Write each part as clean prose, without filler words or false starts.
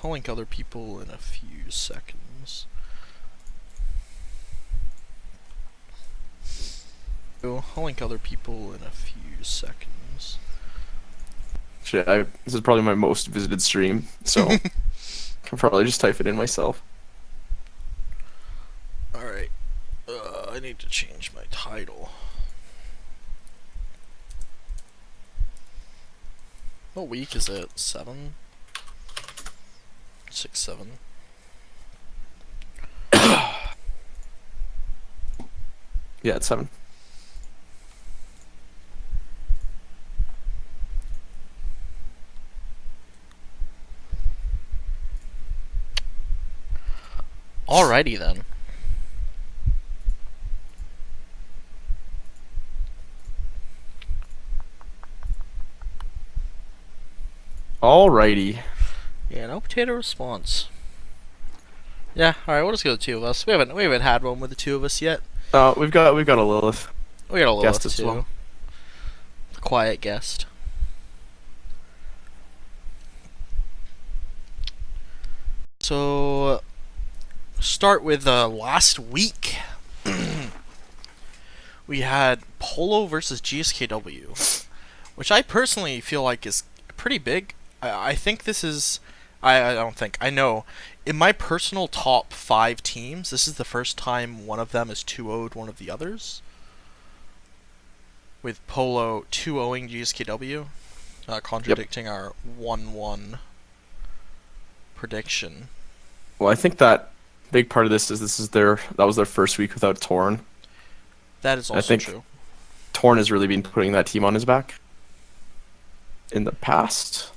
I'll link other people in a few seconds. I'll link other people in a few seconds. Shit, this is probably my most visited stream, so I can probably just type it in myself. Alright. I need to change my title. What week is it? 7? 6, 7. Yeah, it's 7. Alrighty then. Alrighty. Yeah, no potato response. Yeah, alright, we'll just go the two of us. We haven't had one with the two of us yet. We've got a Lilith We got a guest Lilith as too. well. The quiet guest. So start with last week. We had Polo versus GSKW, which I personally feel like is pretty big. I think this is. I don't think. I know. In my personal top 5 teams, this is the first time one of them is 2-0'd one of the others. With Polo 2-0ing GSKW, contradicting our 1-1 prediction. Well, I think that big part of this is that was their first week without Torn. That is I also think true. Torn has really been putting that team on his back in the past.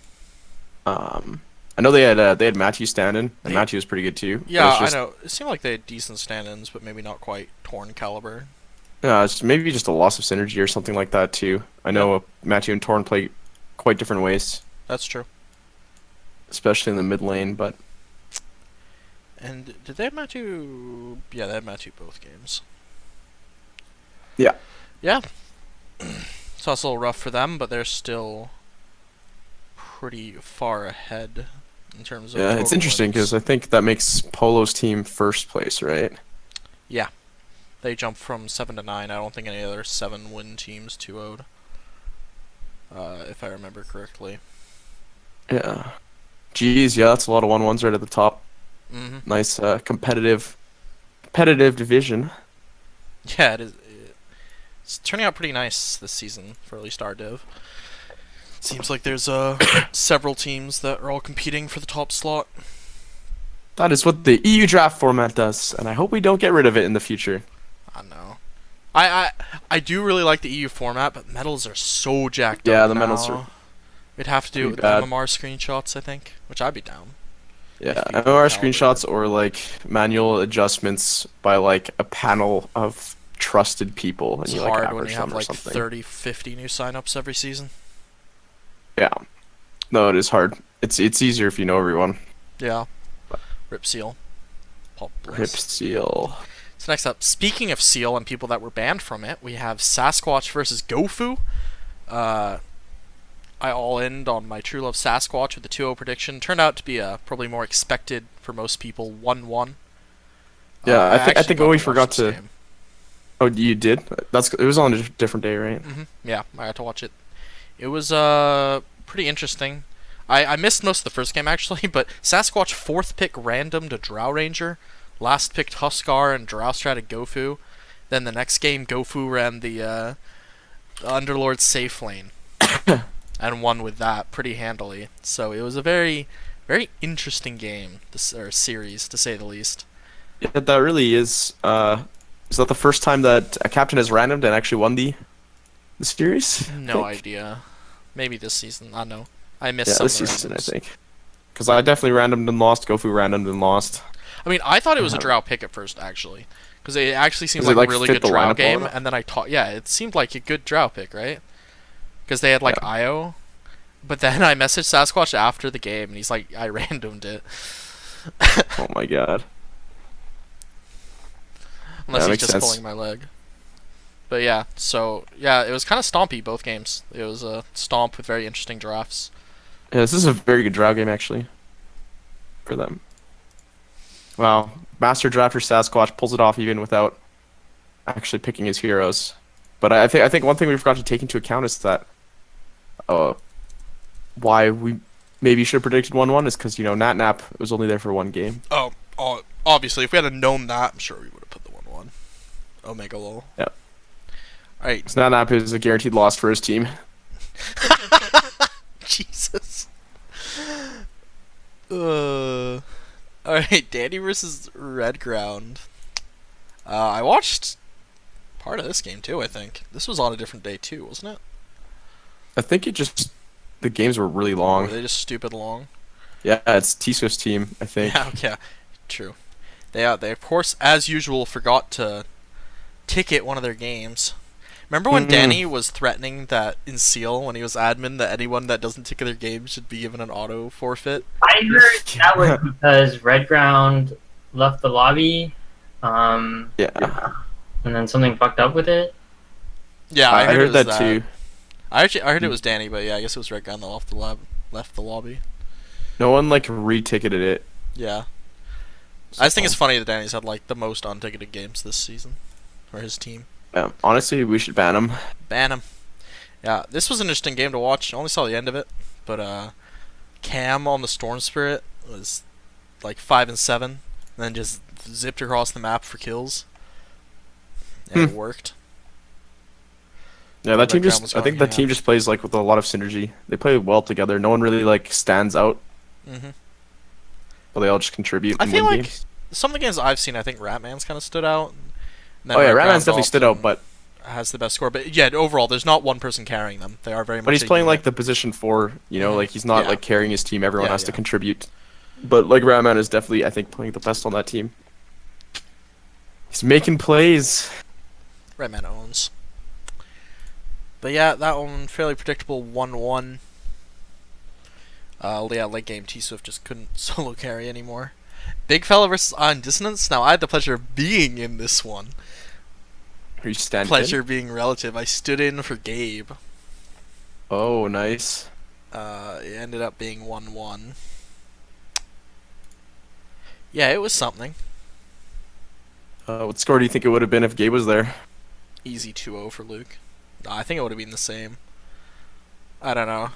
I know they had Matthew stand-in, and Matthew was pretty good too. Yeah, I know. It seemed like they had decent stand-ins, but maybe not quite Torn caliber. Yeah, it's maybe just a loss of synergy or something like that too. I know Matthew and Torn play quite different ways, That's true. especially in the mid lane. But And did they have Matthew? Yeah, they had Matthew both games. yeah, Yeah. So it's a little rough for them, but they're still pretty far ahead in terms of yeah, it's total interesting wins. because I think that makes Polo's team first place, right? Yeah. They jumped from 7 to 9. I don't think any other 7-win teams 2-0'd. If I remember correctly. Yeah. Geez, yeah, that's a lot of 1-1s right at the top. Mm-hmm. Nice competitive division. Yeah, it is. It's turning out pretty nice this season for at least our div. Seems like there's several teams that are all competing for the top slot. That is what the EU draft format does, and I hope we don't get rid of it in the future. I know. I do really like the EU format, but medals are so jacked up. Yeah, the now. medals are We'd have to do it with bad. MMR screenshots, I think, which I'd be down. Yeah, If you MMR calibrate screenshots it. or like manual adjustments by like a panel of trusted people, and It's you like hard when average you have them or like something. 30, 50 new signups every season. Yeah, no, it is hard. It's easier if you know everyone. Yeah. Rip Seal. Pop Rip Bliss. Seal. So next up, speaking of Seal and people that were banned from it, we have Sasquatch versus Gofu. I all-inned on my True Love Sasquatch with the 2-0 prediction. Turned out to be probably more expected for most people, 1-1. Yeah, I actually think got we to watch forgot this to. game. Oh, you did? It was on a different day, right? Yeah, I got to watch it. It was pretty interesting. I missed most of the first game actually, but Sasquatch 4th pick random to Drow Ranger, last picked Huskar and Drow stratted Gofu. Then the next game Gofu ran the Underlord safe lane and won with that pretty handily. So it was a very very interesting game, or series to say the least. Yeah, that really is. Is that the first time that a captain has randomed and actually won the series? I No think? idea. Maybe this season. I don't know. I missed Yeah, some this of the season I randoms. think. Because I definitely randomed and lost. Gofu randomed and lost. I mean, I thought it was a Drow pick at first, actually, because it actually seemed Does like it, like, a really fit good the Drow lineup game. well enough? And then yeah, it seemed like a good Drow pick, right? Because they had like Yeah. Io, but then I messaged Sasquatch after the game, and he's like, I randomed it. Oh my god. Unless That he's makes just sense. pulling my leg. But yeah, so yeah, it was kind of stompy both games. It was a stomp with very interesting drafts. Yeah, this is a very good draw game actually. for them. Wow, Master Drafter Sasquatch pulls it off even without actually picking his heroes. But I think one thing we forgot to take into account is that why we maybe should have predicted 1-1 is because Nat Nap was only there for one game. Oh, obviously, if we had known that, I'm sure we would have put the 1-1. Omega lol. Yeah. All right. So Nat Nap is a guaranteed loss for his team. Jesus. All right, Danny versus Red Ground. I watched part of this game too. I think this was on a different day too, wasn't it? I think the games were really Or long. were they just stupid long? Yeah, it's T-Swift's team, I think. Yeah, okay, true. They of course, as usual, forgot to ticket one of their games. Remember when Danny was threatening that in Seal, when he was admin, that anyone that doesn't ticket their game should be given an auto forfeit? I heard that was because Red Ground left the lobby, Yeah, and then something fucked up with it. Yeah, I heard heard it was that too. I heard it was Danny, but yeah, I guess it was Red Ground that left the lobby. No one reticketed it. Yeah. I just think it's funny that Danny's had the most unticketed games this season, for his team. Honestly, we should ban him. Ban him. Yeah, this was an interesting game to watch. I only saw the end of it, but Cam on the Storm Spirit was 5 and 7, and then just zipped across the map for kills. And it worked. Yeah, that team Red Ground was I think going that team just plays with a lot of synergy. They play well together. No one really stands out, but they all just contribute I and feel win like games. some of the games I've seen, I think Ratman's kind of stood out. Oh yeah, Ratman's definitely stood out, but has the best score. But yeah, overall, there's not one person carrying them. They are very much. but he's a playing unit. the position 4. He's not carrying his team. Everyone Yeah, has to yeah. contribute. But Ratman is definitely, I think, playing the best on that team. He's making plays. Ratman owns. But yeah, that one fairly predictable 1-1. Yeah, late game T-Swift just couldn't solo carry anymore. Big Fella versus Ion Dissonance. Now I had the pleasure of being in this one. Are you standing? Pleasure being relative. I stood in for Gabe. Oh, nice. It ended up being 1-1. Yeah, it was something. What score do you think it would have been if Gabe was there? Easy 2-0 for Luke. No, I think it would have been the same. I don't know.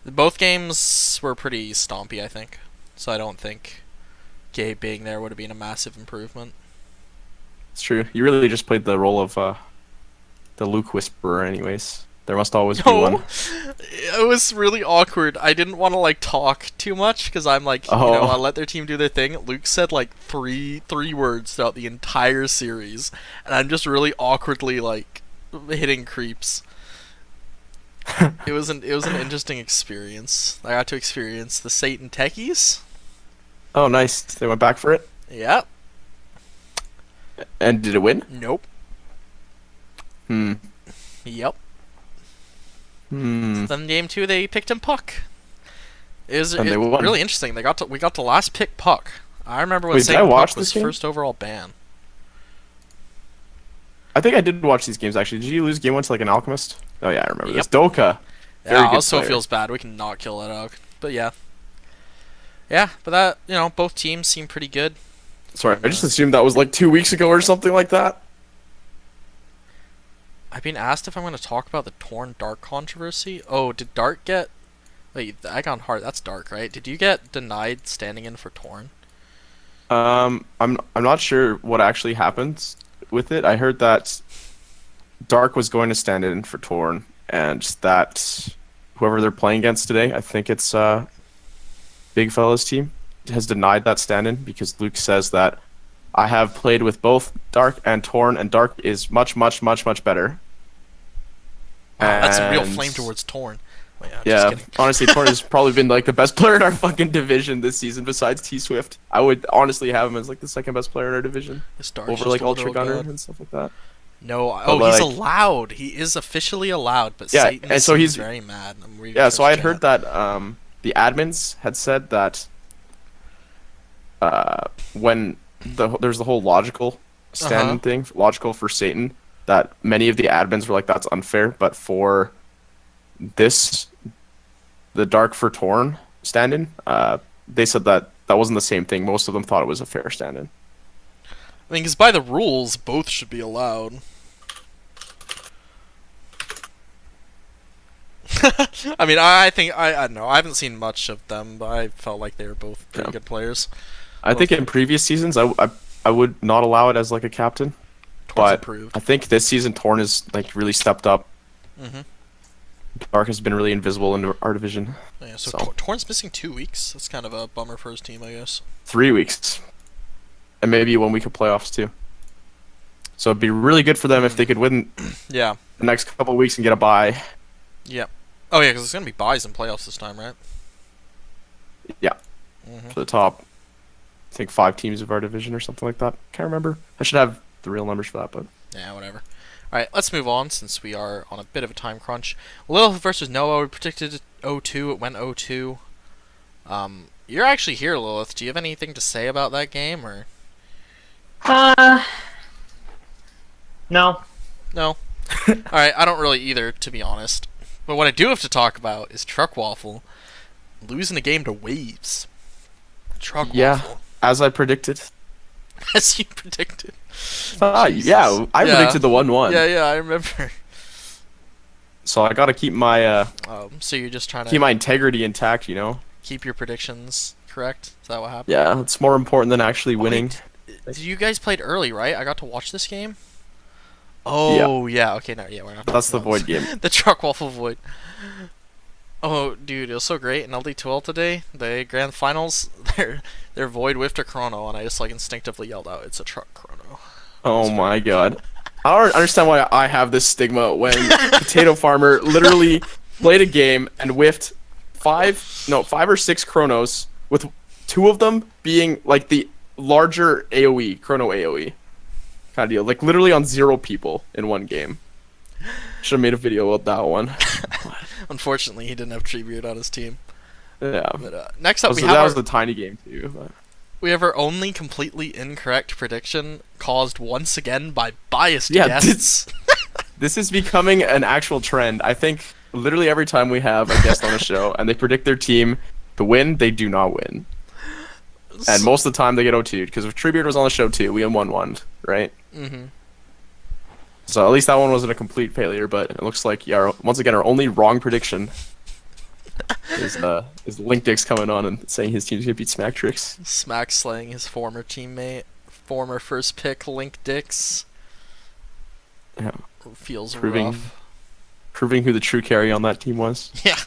Both games were pretty stompy, I think. So I don't think Gabe being there would have been a massive improvement. It's true. You really just played the role of the Luke Whisperer anyways. There must always be one. It was really awkward. I didn't want to talk too much because I'm I'll let their team do their thing. Luke said three words throughout the entire series, and I'm just really awkwardly hitting creeps. It was an interesting experience. I got to experience the Satan techies. Oh, nice. They went back for it. Yep. And did it win? Nope. Yep. Then game 2 they picked him Puck. It was And they won. really interesting. We got to last pick Puck. I remember when Wait, did I Satan watch Puck was this game? first overall ban. I think I did watch these games actually. Did you lose game 1 to an Alchemist? Oh yeah, I remember this. Yep. Doka. Very Yeah, good also player. feels bad. We can not kill that out. But yeah. Yeah, but that, both teams seem pretty good. Sorry, I just assumed that was 2 weeks ago or something like that. I've been asked if I'm going to talk about the Torn Dark controversy. Oh, did Dark get... Wait, the Agon Heart, that's Dark, right? Did you get denied standing in for Torn? I'm not sure what actually happened with it. I heard that Dark was going to stand in for Torn, and that whoever they're playing against today, I think it's Big Fella's team, has denied that stand-in because Luke says that I have played with both Dark and Torn, and Dark is much, much, much, much better. Wow, that's a real And- flame towards Torn. Wait, just Yeah, kidding. honestly, Torn has probably been the best player in our fucking division this season besides T-Swift. I would honestly have him as the second best player in our division This Dark's over just a Ultra literal Gunner god. and stuff like that. No, But, he's allowed. He is officially allowed, but Yeah, Satan and so seems he's- very mad. I'm reading Yeah, his so I had chat. heard that the admins had said that when there's the whole logical stand-in thing, logical for Satan, that many of the admins were that's unfair, but for this, the Dark for Torn stand-in. They said that wasn't the same thing. Most of them thought it was a fair stand-in. I mean, because by the rules, both should be allowed. I mean, I think I don't know. I haven't seen much of them, but I felt like they were both pretty good players. I think in previous seasons, I would not allow it as like a captain, Torn's but improved. I think this season Torn has like really stepped up. Mm-hmm. Dark has been really invisible in our division. Yeah, so So. Torn's missing 2 weeks. That's kind of a bummer for his team, I guess. 3 weeks, and maybe 1 week of playoffs too. So it'd be really good for them if they could win Yeah. the next couple of weeks and get a bye. Yeah. Oh yeah, because it's gonna be buys in playoffs this time, right? Yeah. Mm-hmm. For the top, I think 5 teams of our division or something like that. Can't remember. I should have the real numbers for that, but Yeah, whatever. Alright, let's move on since we are on a bit of a time crunch. Lilith versus Noah, we predicted 0-2, it went 0-2. You're actually here, Lilith. Do you have anything to say about that game, or? No. No? Alright, I don't really either, to be honest. But what I do have to talk about is Truck Waffle losing a game to Waves. Truck Yeah. Waffle. as I predicted. As you predicted. Jesus. Yeah, I predicted the 1-1. Yeah, I remember. So I gotta keep my So you're just trying to keep my integrity intact, you know. keep your predictions correct? Is that what happened? Yeah, it's more important than actually winning. Wait, you guys played early, right? I got to watch this game. Oh yeah. Okay, no, yeah, we're not. That's the talking about void game. this. The Truck Waffle void. Oh, dude, it was so great in LD2L today. The grand finals, their void whiffed a chrono, and I just like instinctively yelled out, "It's a truck chrono." Oh my god. I don't understand why I have this stigma when Potato Farmer literally played a game and whiffed 5 or 6 chronos, with 2 of them being like the larger AoE, chrono AoE kind of deal. Like literally on 0 people in one game. Should have made a video about that one. Unfortunately, he didn't have Treebeard on his team. Yeah. But next up, That was a tiny game too. But. we have our only completely incorrect prediction, caused once again by biased Yeah, guests. This is becoming an actual trend. I think literally every time we have a guest on the show and they predict their team to win, they do not win. And most of the time they get OT'd, because if Treebeard was on the show too, we won 1, right? Mm-hmm. So at least that one wasn't a complete failure, but it looks like once again our only wrong prediction is Linkdix coming on and saying his team's gonna beat Smacktrix. Smack slaying his former teammate, former first pick Link Dix. Yeah. Feels Proving- rough. Proving who the true carry on that team was. Yeah.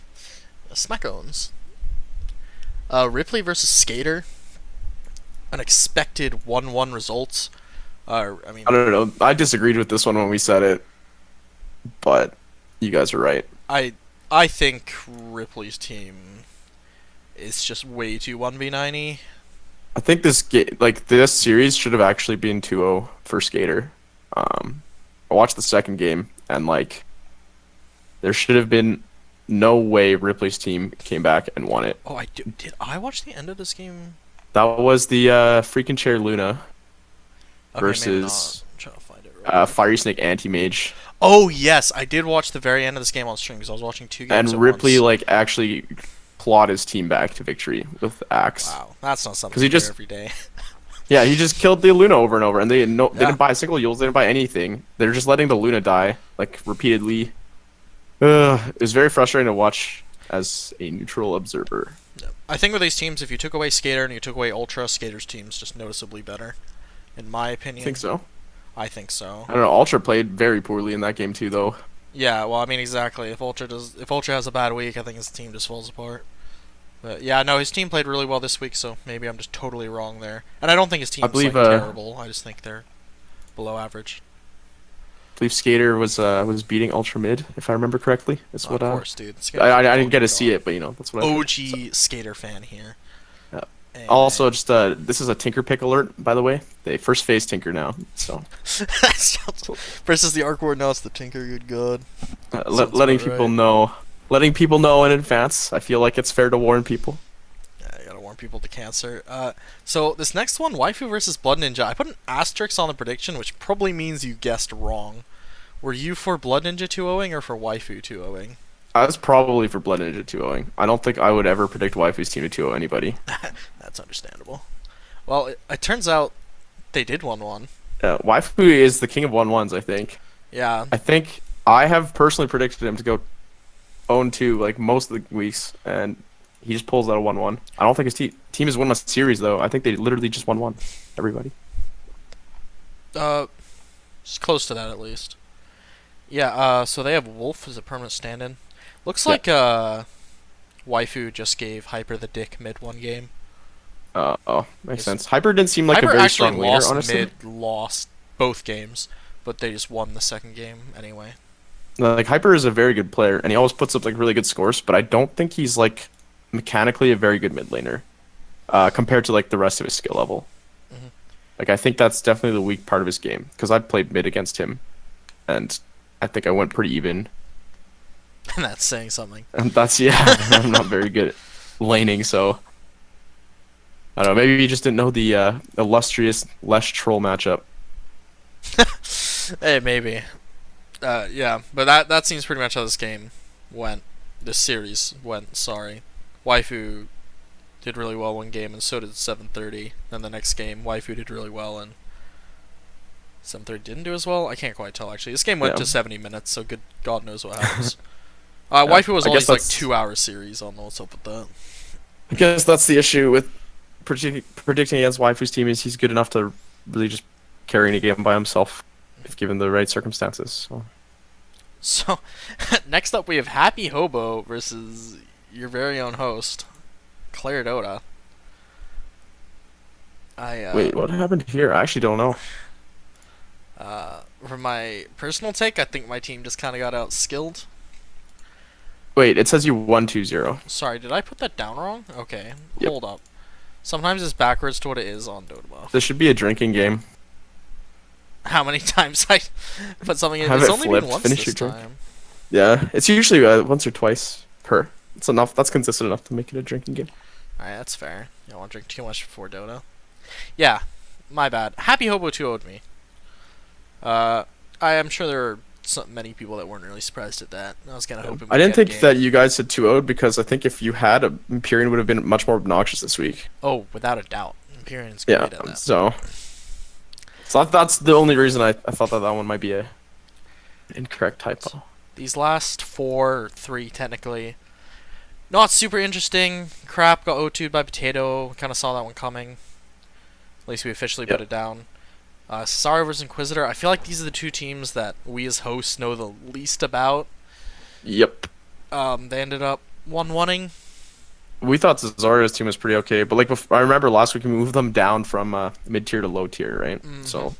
Smack owns. Ripley versus Skater. Unexpected 1-1 results. I mean, I don't know. I disagreed with this one when we said it, but you guys are right. I think Ripley's team is just way too 1v90. I think this series should have actually been 2-0 for Skater. I watched the second game and there should have been no way Ripley's team came back and won it. Oh, did I watch the end of this game? That was the freaking chair Luna Okay, maybe versus not. I'm trying to find it right. Fire Snake Anti-Mage. Oh yes, I did watch the very end of this game on stream because I was watching 2 games. And at Ripley once. actually clawed his team back to victory with Axe. Wow, that's not something 'Cause he you hear just- every day. Yeah, he just killed the Luna over and over, and they Yeah. didn't buy a single Yules, they didn't buy anything. They're just letting the Luna die repeatedly. It was very frustrating to watch as a neutral observer. I think with these teams, if you took away Skater and you took away Ultra, Skater's team's just noticeably better, in my opinion. I think so. I think so. I don't know. Ultra played very poorly in that game too, though. Yeah, well, I mean, exactly. If Ultra has a bad week, I think his team just falls apart. But yeah, no, his team played really well this week, so maybe I'm just totally wrong there. And I don't think his team's believe, terrible. I just think they're below average. I believe Skater was beating Ultra Mid, if I remember correctly. That's Of what course, dude. I didn't get to see it, but that's what I OG Skater fan here. Yeah. And- Also, just this is a Tinker Pick alert, by the way. They first phase Tinker now, so versus the Arc Ward, now it's the Tinker. Good God. Sounds letting about people right. know, in advance. I feel like it's fair to warn people. Yeah, I gotta warn people to Cancer. So this next one, Waifu versus Blood Ninja. I put an asterisk on the prediction, which probably means you guessed wrong. Were you for Blood Ninja 2-0ing or for Waifu 2-0ing? I was probably for Blood Ninja 2-0ing. I don't think I would ever predict Waifu's team to 2-0 anybody. That's understandable. Well, it turns out they did 1-1. Waifu is the king of 1-1s, I think. Yeah. I think I have personally predicted him to go 0-2 like most of the weeks, and he just pulls out a 1-1. I don't think his team has won a series though. I think they literally just won one. Everybody. It's close to that at least. Yeah. So they have Wolf as a permanent stand-in. Looks Yeah. like Waifu just gave Hyper the dick mid one game. Oh, makes sense. Hyper didn't seem like Hyper a very actually strong leader, lost honestly. lost both games, but they just won the second game anyway. Like Hyper is a very good player, and he always puts up like really good scores. But I don't think he's like mechanically a very good mid laner, compared to like the rest of his skill level. Mhm. Like I think that's definitely the weak part of his game because I played mid against him, and I think I went pretty even. And that's saying something. And that's I'm not very good at laning, so I don't know. Maybe you just didn't know the illustrious Lesh Troll matchup. Hey, maybe. Yeah, but that seems pretty much how this game went. This series went. Sorry, Waifu did really well one game, and so did 730. Then the next game, Waifu did really well, and 730 didn't do as well. I can't quite tell actually. This game went Yeah. to 70 minutes, so good God knows what happens. Waifu was I only guess like that's- 2-hour series. I don't know what's up with that. I guess that's the issue with predicting against Waifu's team is he's good enough to really just carry a game by himself if given the right circumstances. So. So, next up we have Happy Hobo versus your very own host, Clare Dota. Wait, what happened here? I actually don't know. For my personal take, I think my team just kind of got out-skilled. Wait, it says you won 2-0. Sorry, did I put that down wrong? Okay, Yep. hold up. Sometimes it's backwards to what it is on Dota. This should be a drinking game. How many times I put something in? Have It's it only flipped. been once Finish this your drink. time. Yeah, it's usually once or twice per. It's enough. That's consistent enough to make it a drinking game. Alright, that's fair. You don't want to drink too much before Dota. Yeah, my bad. Happy Hobo 2-0'd me. I am sure there are many people that weren't really surprised at that. I was kind of hoping. I didn't think that you guys had 2-0'd because I think if you had, Empyrean would have been much more obnoxious this week. Oh, without a doubt. Empyrean's great Yeah, at that. so that's the only reason I thought that one might be a incorrect typo. These last 4, or 3 technically, not super interesting. Crap got O2'd by Potato. Kind of saw that one coming. At least we officially put Yep. it down. Cesaro versus Inquisitor. I feel like these are the two teams that we as hosts know the least about. Yep. They ended up 1-1-ing. We thought Cesario's team was pretty okay, but like I remember last week we moved them down from mid tier to low tier, right? Mhm. So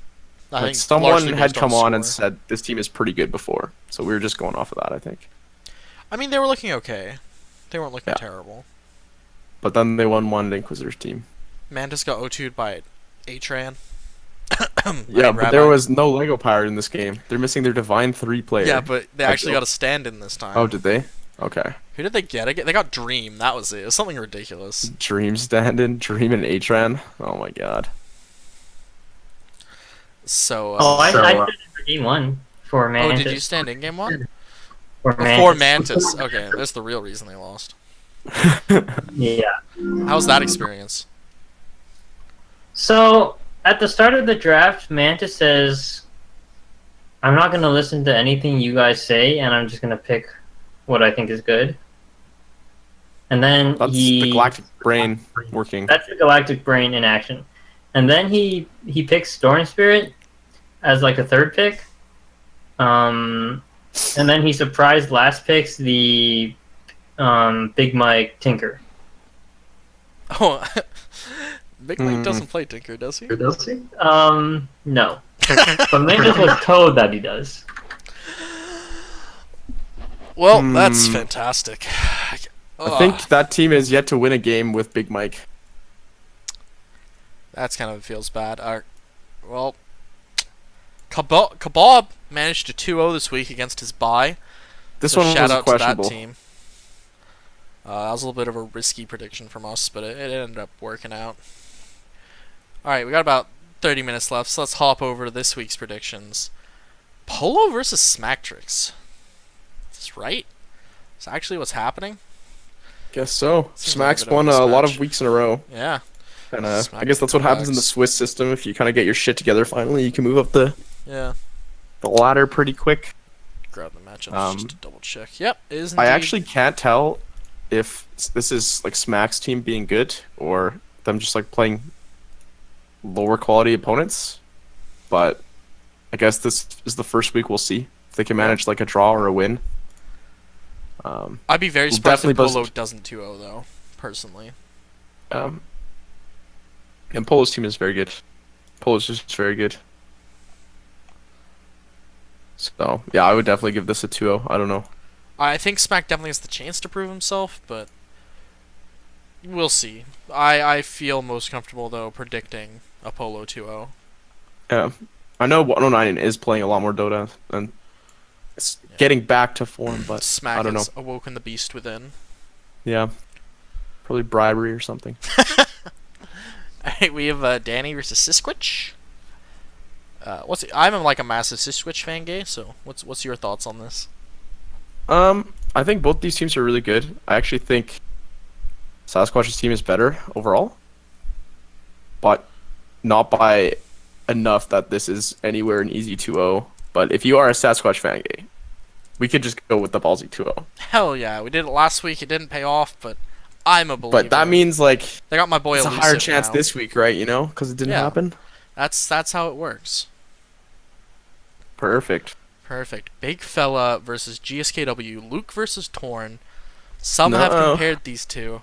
I like think someone largely had based come on and score. said this team is pretty good before, so we were just going off of that, I think. I mean, they were looking okay. They weren't looking Yeah. terrible. But then they won one Inquisitor's team. Mantis got O2'd by Atran. Yeah, but there Rabbi. was no Lego Pirate in this game. They're missing their Divine 3 player. Yeah, but they actually Actually- got a stand-in this time. Oh, did they? Okay. Who did they get? They got Dream. That was it. It was something ridiculous. Dream stand-in, Dream and Atran. Oh my god. So, I did it for game 1 for oh, Mantis. did you stand in game 1? For Before Mantis. Okay, that's the real reason they lost. Yeah. How was that experience? So, at the start of the draft, Mantis says, I'm not going to listen to anything you guys say, and I'm just going to pick what I think is good. And then That's the galactic brain working. That's the galactic brain in action. And then he picks Storm Spirit as like a third pick. And then he surprised last picks the Big Mike Tinker. Oh, Big Mike Hmm. doesn't play Tinker, does he? Does he? No. But Mantis was told that he does. Well, that's Hmm. fantastic. I think that team is yet to win a game with Big Mike. That's kind of feels bad. Well, Kebab managed to 2-0 this week against his bye. This So one shout was out to that questionable. team. That was a little bit of a risky prediction from us, but it ended up working out. Alright, we got about 30 minutes left, so let's hop over to this week's predictions. Polo versus Smactrix. Is this right? Is actually what's happening? Guess so. Seems like a Smack's bit of a won a lot mismatch. of weeks in a row. Yeah. And Smack I guess that's what happens in the comebacks. Swiss system. If you kind of get your shit together finally, you can move up the Yeah. ladder pretty quick. Grab the matchups Um, just to double check. Yep, it is indeed. I actually can't tell if this is like Smack's team being good or them just like playing lower quality opponents. But I guess this is the first week we'll see if they can manage like a draw or a win. I'd be very We'll surprised if definitely Polo bust- doesn't 2-0 though, personally. Um, and Polo's team is very good. Polo's just very good. So yeah, I would definitely give this a 2-0. I don't know. I think Smack definitely has the chance to prove himself, but we'll see. I feel most comfortable though predicting a Polo 2-0. Yeah, I know 109 is playing a lot more Dota and it's getting back to form, but Smack I don't know. has awoken the beast within. Yeah, probably bribery or something. Alright, we have Danny versus Sisquich. I'm like a massive Sisquich fan gay, so what's your thoughts on this? I think both these teams are really good. I actually think Sasquatch's team is better overall, but not by enough that this is anywhere an easy 2-0. But if you are a Sasquatch fan, we could just go with the ballsy 2-0. Hell yeah, we did it last week. It didn't pay off, but I'm a believer. But that means like they got my boy it's a Elusive higher chance now. this week, right? You know, because it didn't Yeah. happen. That's how it works. Perfect. Perfect. Big Fella versus GSKW. Luke versus Torn. Some have No. compared these two.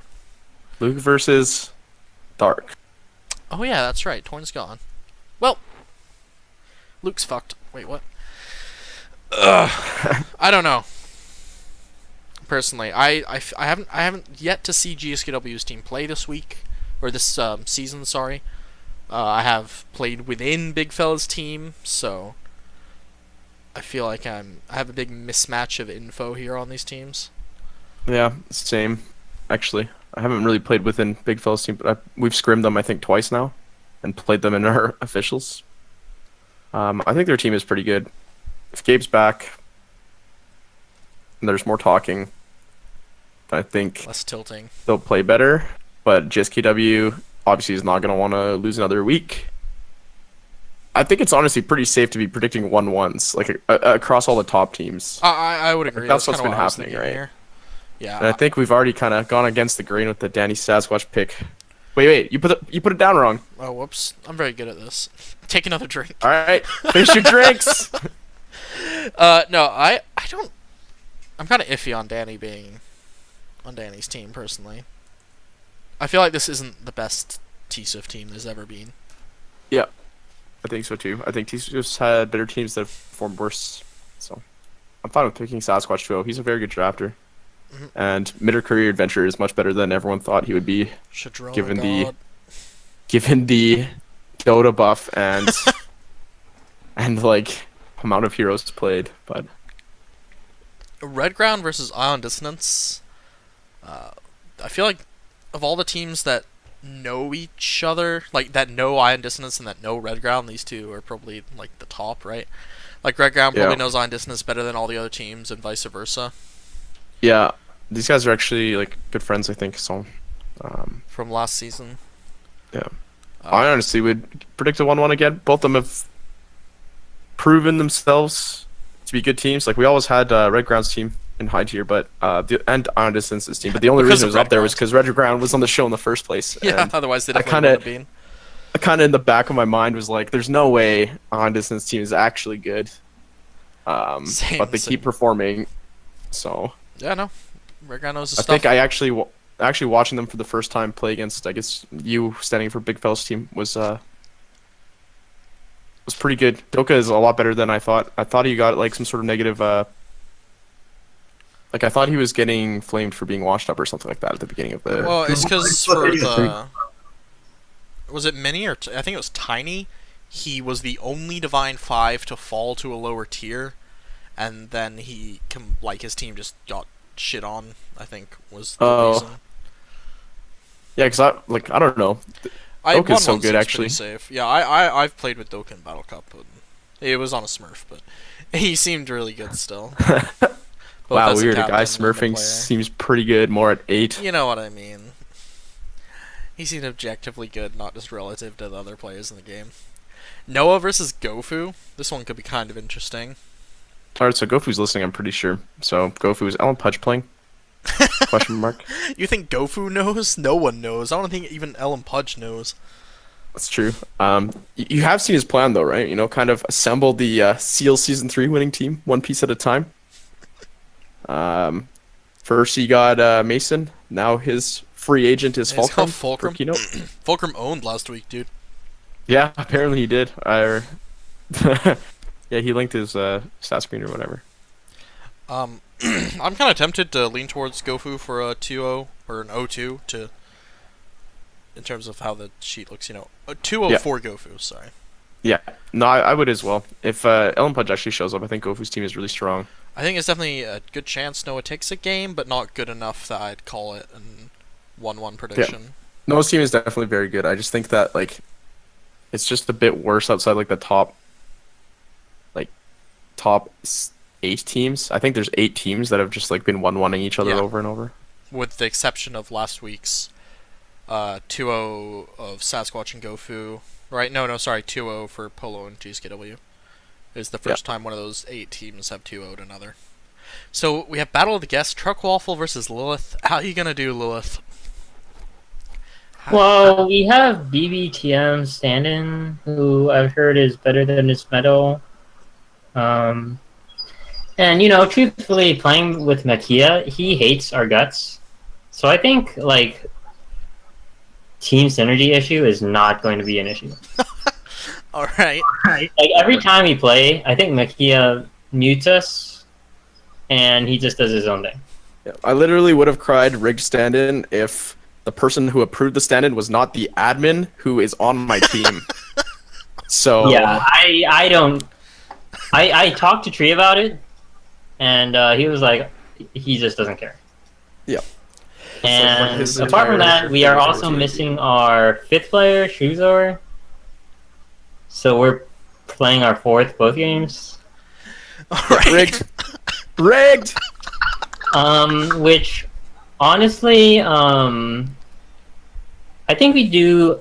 Luke versus Dark. Oh yeah, that's right. Torn's gone. Well, Luke's fucked. Wait, what? Ugh. I don't know. Personally, I haven't yet to see GSKW's team play this week or this season. Sorry, I have played within Big Fella's team, so I feel like I have a big mismatch of info here on these teams. Yeah, same. Actually, I haven't really played within Big Fella's team, but we've scrimmed them I think twice now, and played them in our officials. I think their team is pretty good. If Gabe's back, and there's more talking, I think Less tilting. they'll play better. But GSKW obviously is not going to want to lose another week. I think it's honestly pretty safe to be predicting 1-1s like across all the top teams. I would agree. That's what's kinda been what I was happening, thinking right? here. Yeah. And I think we've already kind of gone against the grain with the Danny Sasquatch pick. Wait, you put it down wrong. Oh, whoops. I'm very good at this. Take another drink. All right, finish your drinks. No, I don't. I'm kind of iffy on Danny being on Danny's team personally. I feel like this isn't the best TSIF team there's ever been. Yeah, I think so too. I think TC's had better teams that have performed worse. So I'm fine with picking Sasquatch 2-0. He's a very good drafter. Mhm. And Midder Career Adventure is much better than everyone thought he would be, Shadrona given the God. given the Dota buff and and like amount of heroes played. But Red Ground versus Ion Dissonance. I feel like of all the teams that know each other, like that know Ion Dissonance and that know Red Ground, these two are probably like the top, right? Like Red Ground probably Yeah. knows Ion Dissonance better than all the other teams, and vice versa. yeah, these guys are actually like good friends, I think. So From last season. yeah. I honestly would predict a 1-1 again. Both of them have proven themselves to be good teams. Like we always had Red Ground's team in high tier, but and Iron Distance's team. But the only Because reason it of was up Red there was Ground. because Red Ground was on the show in the first place. Yeah, And otherwise they I definitely wouldn't kinda- have been. I kind of in the back of my mind was like, "There's no way Iron Distance team is actually good." Same, But they same. keep performing. So Yeah, no. Red Ground knows his I stuff. think I actually watching them for the first time play against, I guess you standing for Big Fella's team was pretty good. Doka is a lot better than I thought. I thought he got like some sort of negative. Like I thought he was getting flamed for being washed up or something like that at the beginning of the. Well, it's because for the... Was it Mini or... I think it was Tiny. He was the only Divine 5 to fall to a lower tier. And then his team just got shit on, I think, was the Oh. reason. Yeah, because I don't know. Doka's One so seems good, pretty actually. Safe. Yeah, I've played with Doka in Battle Cup. But it was on a Smurf, but he seemed really good still. Both Wow, as a weird. A guy captain and a smurfing player. seems pretty good. More at 8. You know what I mean. He seemed objectively good, not just relative to the other players in the game. Noah versus Gofu. This one could be kind of interesting. All right, so Gofu's listening, I'm pretty sure. So Gofu, is Ellen Pudge playing? Question mark. You think Gofu knows? No one knows. I don't think even Ellen Pudge knows. That's true. You have seen his plan though, right? You know, kind of assemble the SEAL Season 3 winning team, one piece at a time. First he got Mason. Now his free agent is It's called Fulcrum. Fulcrum. For Keynote. Fulcrum owned last week, dude. Yeah, apparently he did. Yeah, he linked his stat screen or whatever. I'm kind of tempted to lean towards Gofu for a 2-0 or an 0-2 to, in terms of how the sheet looks, you know, a 2-0 for Gofu. Sorry. Yeah, no, I would as well. If Ellen Pudge actually shows up, I think Gofu's team is really strong. I think it's definitely a good chance Noah takes a game, but not good enough that I'd call it an 1-1 prediction. Noah's team is definitely very good. I just think that like it's just a bit worse outside like the top 8 teams. I think there's 8 teams that have just like been 1-1ing each other over and over. With the exception of last week's 2-0 of Sasquatch and Gofu. Right? No, sorry, 2-0 for Polo and GSKW. It's the first time one of those 8 teams have 2-0'd another. So we have Battle of the Guests, Truck Waffle versus Lilith. How are you gonna do, Lilith? Well, we have BBTM stand-in, who I've heard is better than his medal. And, you know, truthfully, playing with Makia, he hates our guts. So I think, like, team synergy issue is not going to be an issue. Alright. Like, every time we play, I think Makia mutes us, and he just does his own thing. Yeah, I literally would have cried rigged stand-in if the person who approved the stand-in was not the admin who is on my team. So yeah, I talked to Tree about it, and he was like, he just doesn't care. Yeah. And his apart from entire that, we are thing is also rotating. missing our 5th player, Shuzor. So we're playing our 4th both games. rigged. Rigged. Which, honestly, I think we do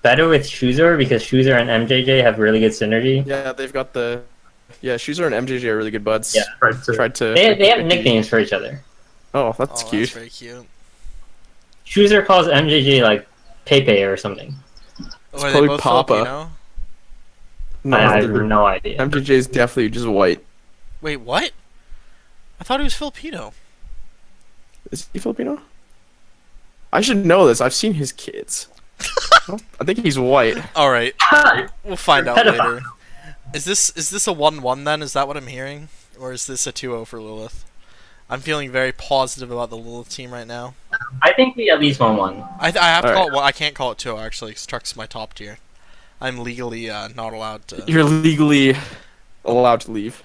better with Shuzor because Shuzor and MJJ have really good synergy. Yeah, they've got the. Yeah, Shuzer and MJJ are really good buds. Yeah, Tried to. they have nicknames for each other. Oh, that's Oh, cute. that's very cute. Shuzer calls MJJ like Pepe or something. Oh, are they probably both Papa. Filipino? No, I have they're- no idea. MJJ is definitely just white. Wait, what? I thought he was Filipino. Is he Filipino? I should know this. I've seen his kids. I think he's white. Alright, we'll find out Pedophile. later. Is this a 1-1 then? Is that what I'm hearing? Or is this a 2-0 for Lilith? I'm feeling very positive about the Lilith team right now. I think we at least won one. I have to All call right. it. Well, I can't call it 2-0 actually, because Truck's my top tier. I'm legally not allowed to. You're legally allowed to leave.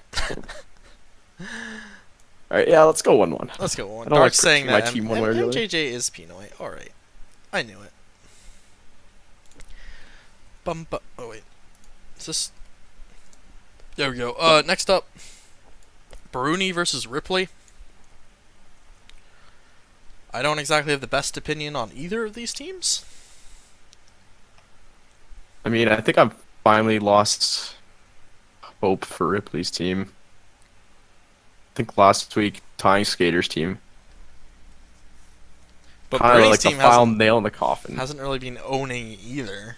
Alright, yeah, let's go 1-1. Let's go one. I don't Dark's like saying my that team one way or the other. MJJ is Pinoy. Alright. I knew it. Oh wait. Is this... There we go. Next up. Bruni versus Ripley. I don't exactly have the best opinion on either of these teams. I mean, I think I've finally lost hope for Ripley's team. I think last week, tying Skater's team. But Kind of Bruni's like the team final nail in the coffin. hasn't really been owning either.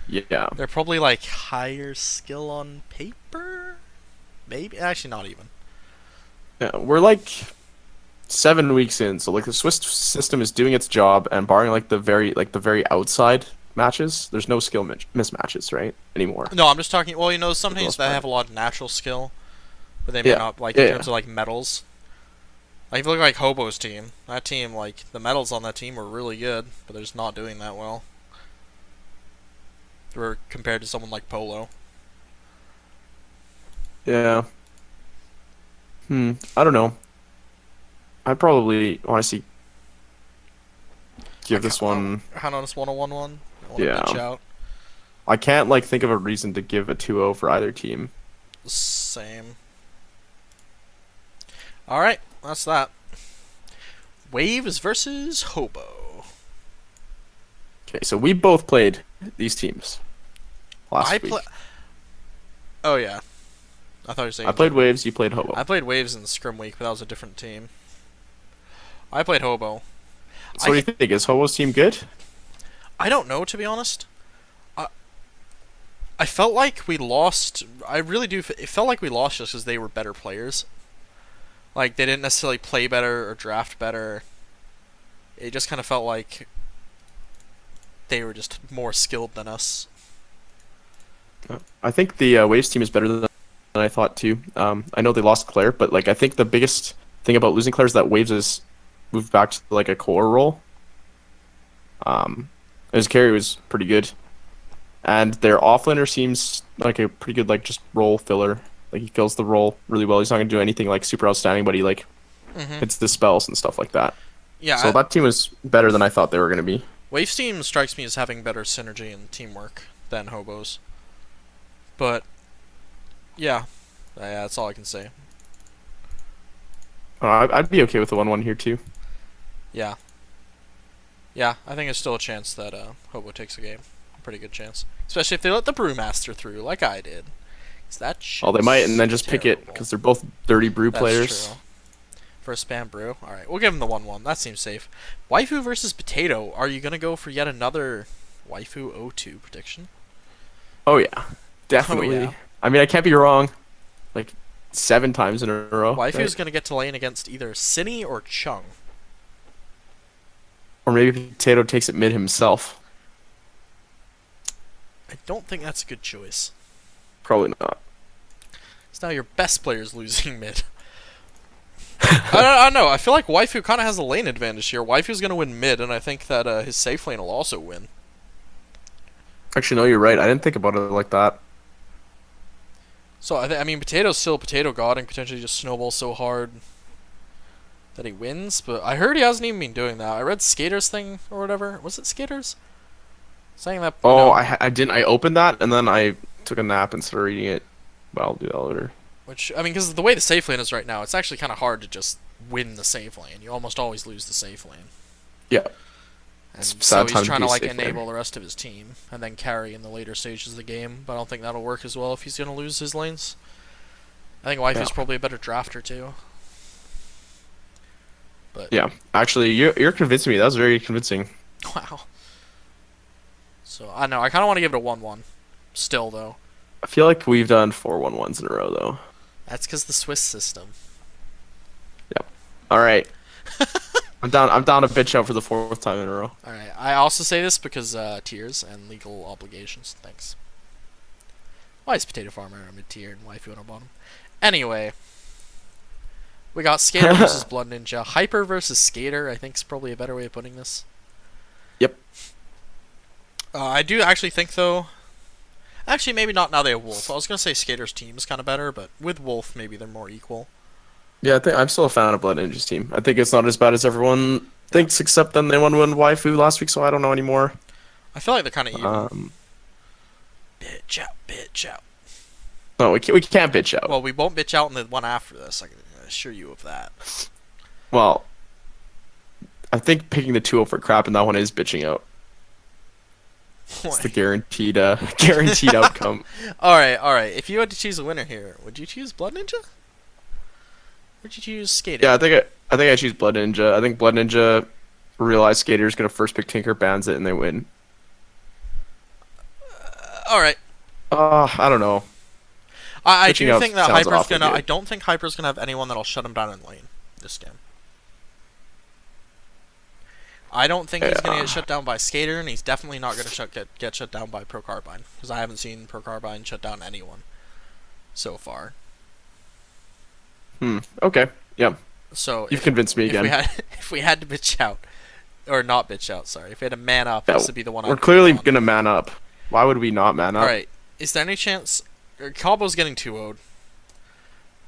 Yeah. They're probably like higher skill on paper? Maybe? Actually, not even. Yeah, we're like 7 weeks in, so like the Swiss system is doing its job, and barring like the very outside matches, there's no skill mismatches, right, anymore. No, I'm just talking. Well, you know, some the teams most that part. have a lot of natural skill, but they may Yeah. not, like, Yeah, in yeah. terms of, like, medals. Like, if you look like Hobo's team, that team, like, the medals on that team were really good, but they're just not doing that well. Or compared to someone like Polo. Yeah. I don't know. I probably honestly give this one. How on this 1-1-1? Yeah. Bitch out. I can't like think of a reason to give a 2-0 for either team. Same. Alright. that's that. Waves versus Hobo. Okay, so we both played these teams last I week. play. Oh yeah, I thought you were saying. I played Waves, you played Hobo. I played Waves in Scrim Week, but that was a different team. I played Hobo. So what do you think? Is Hobo's team good? I don't know, to be honest. I felt like we lost. I really do. It felt like we lost just because they were better players. Like, they didn't necessarily play better or draft better. It just kind of felt like they were just more skilled than us. I think the Waves team is better than I thought too. I know they lost Clare, but like I think the biggest thing about losing Clare is that Waves has moved back to like a core role. His carry was pretty good, and their offlaner seems like a pretty good like just role filler. Like he fills the role really well. He's not gonna do anything like super outstanding, but he like hits the spells and stuff like that. Yeah. So that team was better than I thought they were gonna be. Waves team strikes me as having better synergy and teamwork than Hobo's. But yeah, that's all I can say. I'd be okay with the 1-1 here too. Yeah. Yeah, I think there's still a chance that Hobo takes a game. A pretty good chance. Especially if they let the Brewmaster through, like I did. 'Cause that Oh, they might, and then shit's just pick it terrible. because they're both dirty brew That's players. true. First spam brew. Alright, we'll give him the 1-1. That seems safe. Waifu versus Potato. Are you going to go for yet another Waifu 0-2 prediction? Oh yeah, definitely. Oh, yeah. I mean, I can't be wrong. Like 7 times in a row. Waifu's right? going to get to lane against either Cine or Chung. Or maybe Potato takes it mid himself. I don't think that's a good choice. Probably not. Because now your best player's losing mid. I don't know. I feel like Waifu kind of has a lane advantage here. Waifu's going to win mid, and I think that his safe lane will also win. Actually, no, you're right. I didn't think about it like that. So, I mean, Potato's still Potato God and potentially just snowballs so hard that he wins, but I heard he hasn't even been doing that. I read Skater's thing or whatever. Was it Skater's? Saying that. Oh, no, I didn't. I opened that and then I took a nap and started reading it. But I'll do that later. Which, I mean, because the way the safe lane is right now, it's actually kind of hard to just win the safe lane. You almost always lose the safe lane. Yeah. And It's so sad time he's to trying be to a like safe enable lane. the rest of his team and then carry in the later stages of the game. But I don't think that'll work as well if he's going to lose his lanes. I think Waifu's Yeah. probably a better drafter too. But Yeah. Actually, you're convincing me. That was very convincing. wow. So I know I kind of want to give it a 1-1. Still though, I feel like we've done 4 1-1s in a row though. that's because the Swiss system. All right. I'm down a bitch out for the 4th time in a row. All right. I also say this because tiers and legal obligations. Thanks. Why is Potato Farmer a mid tier and Waifu on a bottom? Anyway, we got Skater versus Blood Ninja. Hyper versus Skater, I think is probably a better way of putting this. Yep. I do actually think, though... Actually, maybe not now they have Wolf. I was going to say Skater's team is kind of better, but with Wolf, maybe they're more equal. Yeah, I think I'm still a fan of Blood Ninja's team. I think it's not as bad as everyone thinks, except then they won Waifu last week, so I don't know anymore. I feel like they're kind of even. Bitch out. No, we can't bitch out. Well, we won't bitch out in the one after this, I can assure you of that. Well, I think picking the 2-0 for crap in that one is bitching out. It's the guaranteed outcome. Alright. If you had to choose a winner here, would you choose Blood Ninja? Or would you choose Skater? Yeah, I think I choose Blood Ninja. I think Blood Ninja realize Skater's gonna first pick Tinker, bans it, and they win. Alright. I don't know. I Switching do out think that sounds Hyper's awfully gonna... good. I don't think Hyper's gonna have anyone that'll shut him down in lane this game. I don't think he's gonna get shut down by Skater, and he's definitely not gonna get shut down by Pro Carbine, because I haven't seen Pro Carbine shut down anyone so far. Okay. Yeah. So You've convinced me again. If we had to bitch out, or not bitch out, sorry, if we had to man up, Yeah, this would be the one. We're I'd clearly pick on. gonna man up. Why would we not man up? All right. Is there any chance? Calbo's getting 2-0'd.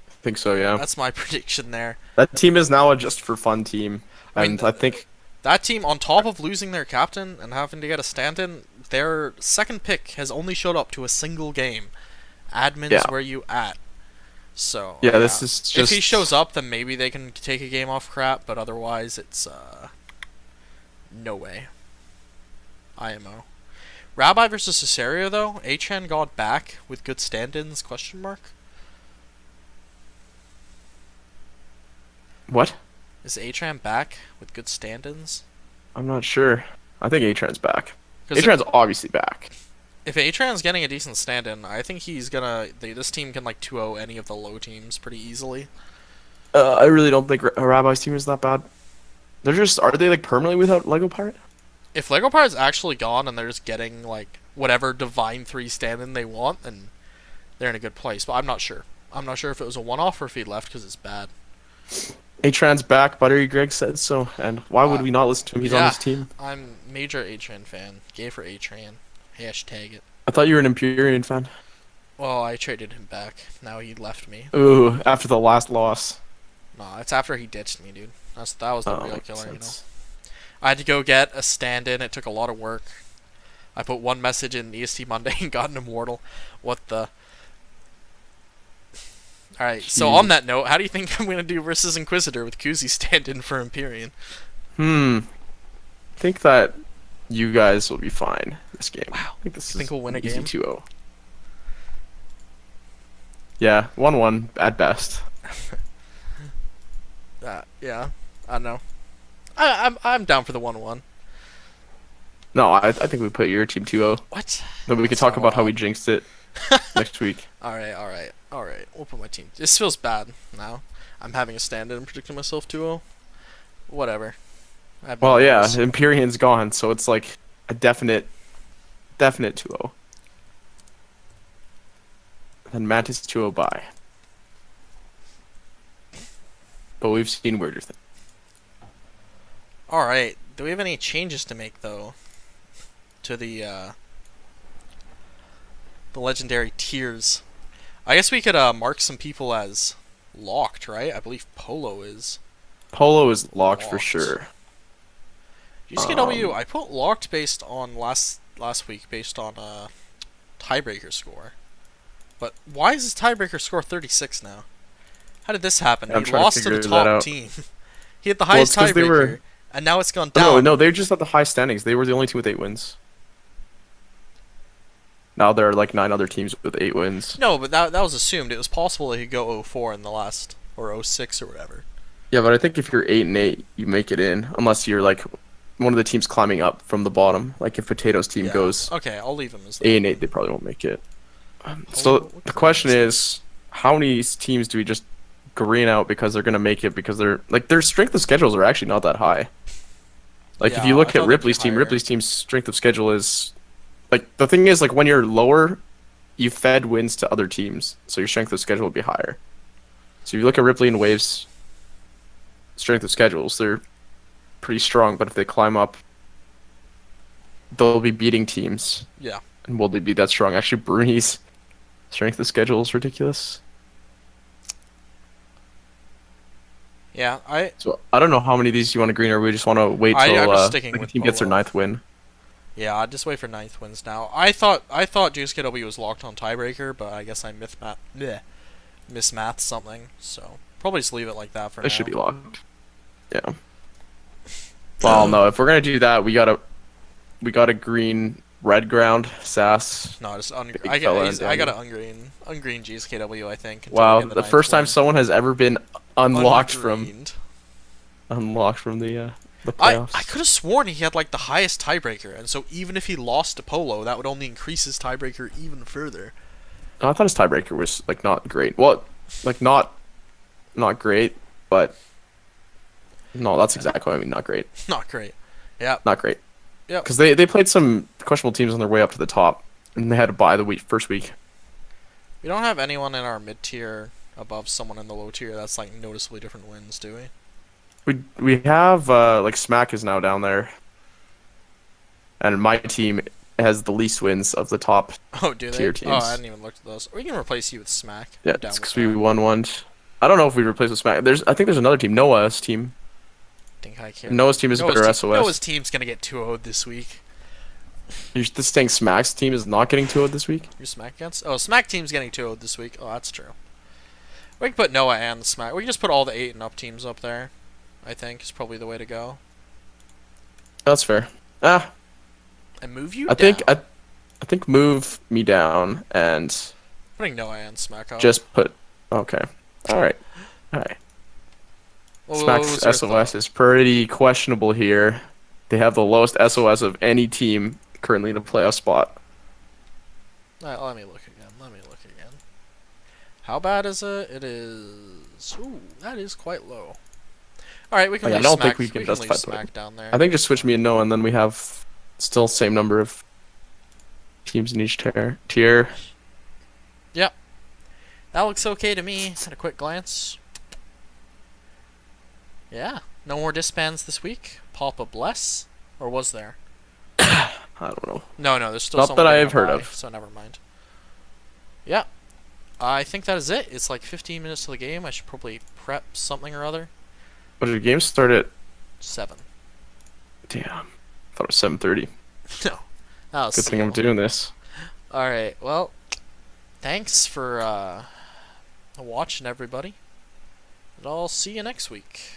I think so. Yeah. That's my prediction there. That team is now a just for fun team, I mean, and I think That team, on top of losing their captain and having to get a stand-in, their second pick has only showed up to a single game. Admins, Yeah. where you at? So Yeah, this is if just. he shows up, then maybe they can take a game off crap. But otherwise, it's no way. IMO. Rabbi versus Cesario though. Achan got back with good stand-ins? Question mark. What? Is Achan back with good stand-ins? I'm not sure. I think Atran's back. 'Cause Atran's obviously back. if Atran's getting a decent stand-in, I think he's gonna. This team can like 2-0 any of the low teams pretty easily. I really don't think Rabbi's team is that bad. They're just. Are they like permanently without Lego Pirate? If Lego Pirate's actually gone and they're just getting like whatever Divine 3 stand-in they want, then they're in a good place. But I'm not sure. I'm not sure if it was a one-off or if he left because it's bad. Atran's back. Buttery Greg said so. And why would we not listen to him? He's on yeah. this team. I'm major Atran fan. Gay for Atran. Hashtag it. I thought you were an Empyrean fan. Well, I traded him back. Now he left me. Ooh, after the last loss. Nah, it's after he ditched me, dude. That was the real makes killer, sense. I had to go get a stand-in. It took a lot of work. I put one message in EST Monday and got an immortal. What the? Alright, so on that note, how do you think I'm going to do versus Inquisitor with Kuzi stand-in for Empyrean? I think that you guys will be fine this game. Wow. I think this Think is we'll win a easy game? 2-0. Yeah, 1-1 at best. Yeah, I don't know. I'm down for the 1-1. No, I think we put your team 2-0. What? Then we can That's talk not about how allowed. we jinxed it next week. Alright. We'll put my team. This feels bad now. I'm having a stand-in and predicting myself 2-0. Whatever. I have no Well, yeah, goals. Empyrean's gone, so it's like a definite 2-0. And Mantis 2-0 bye. But we've seen weirder things. Alright, do we have any changes to make, though, to the legendary tiers? I guess we could mark some people as locked, right? I believe Polo is. Polo is locked for Locked. sure. GCW, I put locked based on last week, based on tiebreaker score. But why is his tiebreaker score 36 now? How did this happen? I'm He trying to lost to the figure that top out. team. He had the highest it's 'cause they tiebreaker, were- and now it's gone No, down. no, they just had the high standings. They were the only team with 8 wins. Now there are like 9 other teams with 8 wins. No, but that was assumed. It was possible he could go 0-4 in the last, or 0-6 or whatever. Yeah, but I think if you're 8-8, you make it in, unless you're like one of the teams climbing up from the bottom. Like if Potato's team Yeah. goes Okay, I'll leave him as that. 8-8, they probably won't make it. So the question is, how many teams do we just green out because they're gonna make it because they're like their strength of schedules are actually not that high. Like if Yeah, you I look thought at they'd be Ripley's team, higher. Ripley's team's strength of schedule is like the thing is like when you're lower, you fed wins to other teams, so your strength of schedule will be higher. So if you look at Ripley and Wave's strength of schedules, they're pretty strong, but if they climb up, they'll be beating teams. Yeah. And will they be that strong? Actually, Bruni's strength of schedule is ridiculous. Yeah, So I don't know how many of these you want to green, or we just want to wait I'm till just sticking the with team gets their Polo. 9th win. Yeah, I'd just wait for 9th wins now. I thought JSKW was locked on tiebreaker, but I guess I mismathed something, so probably just leave it like that for now. It should be locked. Yeah. Well, no, if we're gonna do that, we gotta green red ground Sass. No, just Big I fella got and to ungreen GSKW, I think. until Wow, we get the ninth first time win. someone has ever been unlocked from Ungreened. the I playoffs. could have sworn he had like the highest tiebreaker, and so even if he lost to Polo, that would only increase his tiebreaker even further. I thought his tiebreaker was like not great. Well, like not great, but no, that's exactly what I mean. Not great. Not great. Yeah. Not great. Yep. Because they played some questionable teams on their way up to the top, and they had to buy the first week. We don't have anyone in our mid tier above someone in the low tier that's like noticeably different wins, do we? We have like Smack is now down there, and my team has the least wins of the top. Oh, do they? Tier Oh, teams. I hadn't even looked at those. We can replace you with Smack. Yeah, I'm down it's with because we that. won one. I don't know if we replace with Smack. I think there's another team, Noah's team. Think I care. Noah's team is better SOS. Noah's team's gonna get 2-0'd this week. You're just saying Smack's team is not getting 2-0 this week? Your Smack against? Oh, Smack team's getting 2-0'd this week. Oh, that's true. We can put Noah and Smack. We can just put all the 8 and up teams up there. I think is probably the way to go. That's fair. And move you I down. think I think move me down and Putting Noah and Smack up. just put. Okay. All right. What Smack's was your SOS thought? is pretty questionable here. They have the lowest SOS of any team currently in a playoff spot. Let me look again. How bad is it? It is. Ooh, that is quite low. All right, we can. Oh, yeah, leave I don't Smack, think we can leave justify Smack down there. I think just switch me and Noah, and then we have still same number of teams in each tier. Yep. That looks okay to me. At a quick glance. Yeah. No more disbands this week. Papa bless, or was there? I don't know. No. There's still Not someone that getting I've a heard bye, of. So never mind. Yeah. I think that is it. It's like 15 minutes to the game. I should probably prep something or other. But did the game start at? 7. Damn. I thought it was 7:30. No. Oh, Good thing I'm doing this. All right. Well, thanks for watching, everybody. And I'll see you next week.